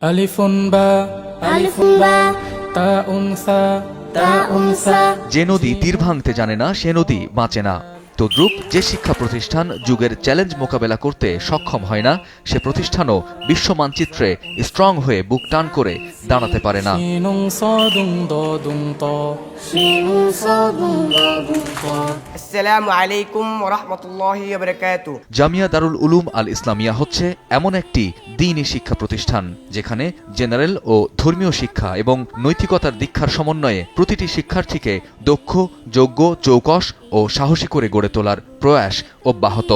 আলিফুন বা তাউন সা। যে নদী তীর ভাঙতে জানে না সে নদী বাঁচে না। তদ্রূপ যে শিক্ষা প্রতিষ্ঠান যুগের চ্যালেঞ্জ মোকাবেলা করতে সক্ষম হয় না সে প্রতিষ্ঠানও বিশ্ব মানচিত্রে স্ট্রং হয়ে বুক টান করে দাঁড়াতে পারে না। শিনুন সাদুন দাদুন তা। আসসালামু আলাইকুম ওয়া রাহমাতুল্লাহি ওয়া বারাকাতুহু। জামিয়া দারুল উলুম আল ইসলামিয়া হচ্ছে এমন একটি দ্বীনি শিক্ষা প্রতিষ্ঠান যেখানে জেনারেল ও ধর্মীয় শিক্ষা এবং নৈতিকতার দীক্ষার সমন্বয়ে প্রতিটি শিক্ষার্থীকে দক্ষ, যোগ্য, চৌকস ও সাহসী করে গড়ে তোলার প্রয়াস অব্যাহত।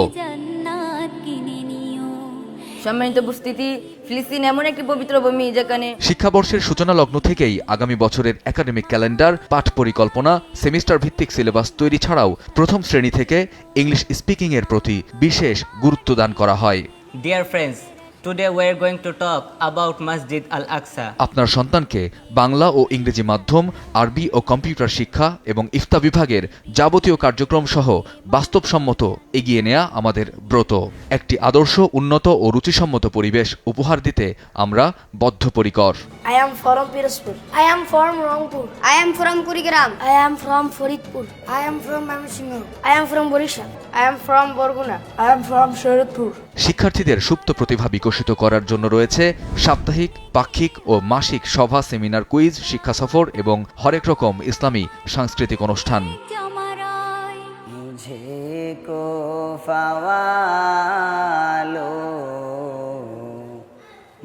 সম্মানিত উপস্থিতি, ফিলিস্তিন এমন একটি পবিত্র ভূমি যেখানে শিক্ষাবর্ষের সূচনা লগ্ন থেকেই আগামী বছরের একাডেমিক ক্যালেন্ডার, পাঠ পরিকল্পনা, সেমিস্টার ভিত্তিক সিলেবাস তৈরি ছাড়াও প্রথম শ্রেণী থেকে ইংলিশ স্পিকিং এর প্রতি বিশেষ গুরুত্ব দান করা হয়। Dear friends, today we are going to talk about Masjid Al-Aqsa. আপনার সন্তানকে বাংলা ও ইংরেজি মাধ্যম, আরবি ও কম্পিউটার শিক্ষা এবং ইফতা বিভাগের যাবতীয় কার্যক্রম সহ বাস্তবসম্মত এগিয়ে নেওয়া আমাদের ব্রত। একটি আদর্শ, উন্নত ও রুচিসম্মত পরিবেশ উপহার দিতে আমরা বদ্ধপরিকর। I am from Pirospur. I am from Rangpur. I am from Kurigram. I am from Faridpur. I am from Mamisingh. I am from Borisha. I am from Borguna. I am from Sharadpur. শিক্ষার্থীদের সুপ্ত প্রতিভা বিকশিত করার জন্য রয়েছে সাপ্তাহিক, পাক্ষিক ও মাসিক সভা, সেমিনার, কুইজ, শিক্ষা সফর এবং হরেক রকম ইসলামী সাংস্কৃতিক অনুষ্ঠান।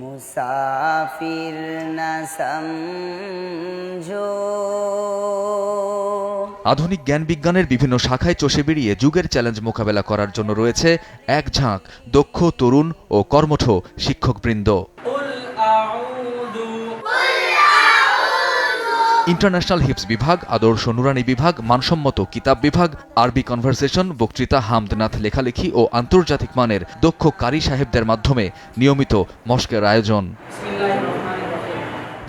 মুসাফির না সমঝো। আধুনিক জ্ঞান বিজ্ঞানের বিভিন্ন শাখায় চষে বেরিয়ে যুগের চ্যালেঞ্জ মোকাবেলা করার জন্য রয়েছে এক ঝাঁক দক্ষ, তরুণ ও কর্মঠ শিক্ষকবৃন্দ। ইন্টারন্যাশনাল হিপস বিভাগ, আদর্শ নুরানি বিভাগ, মানসম্মত কিতাব বিভাগ, আরবি কনভারসেশন, বক্তৃতা, হামদনাথ, লেখালেখি ও আন্তর্জাতিক মানের দক্ষ কারি সাহেবদের মাধ্যমে নিয়মিত মশকের আয়োজন।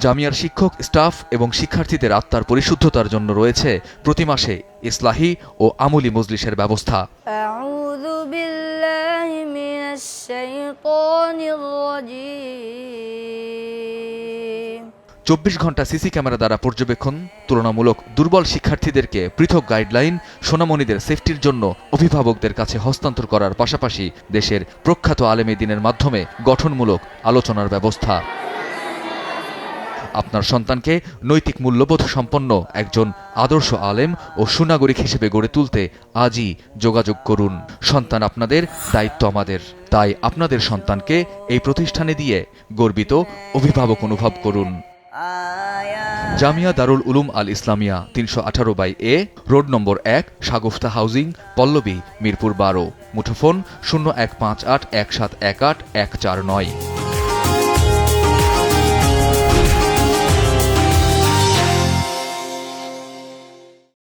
জামিয়ার শিক্ষক, স্টাফ এবং শিক্ষার্থীদের আত্মার পরিশুদ্ধতার জন্য রয়েছে প্রতি মাসে ইসলাহি ও আমলি মজলিসের ব্যবস্থা। আউযু বিল্লাহি মিনাশ শাইতানির রাজীম। 24 ঘন্টা সিসি ক্যামেরা দ্বারা পর্যবেক্ষণ, তুলনামূলক দুর্বল শিক্ষার্থীদেরকে পৃথক গাইডলাইন, সোনামণিদের সেফটির জন্য অভিভাবকদের কাছে হস্তান্তর করার পাশাপাশি দেশের প্রখ্যাত আলেমে দ্বীনের মাধ্যমে গঠনমূলক আলোচনার ব্যবস্থা। আপনার সন্তানকে নৈতিক মূল্যবোধ সম্পন্ন একজন আদর্শ আলেম ও সুনাগরিক হিসেবে গড়ে তুলতে আজই যোগাযোগ করুন। সন্তান আপনাদের, দায়িত্ব আমাদের। তাই আপনাদের সন্তানকে এই প্রতিষ্ঠানে দিয়ে গর্বিত অভিভাবক অনুভব করুন। জামিয়া দারুল উলুম আল Islamia, 318/A, road number 1, Shagufta housing, Pallavi, Mirpur 12। মুঠোফোন 0158 1718 149।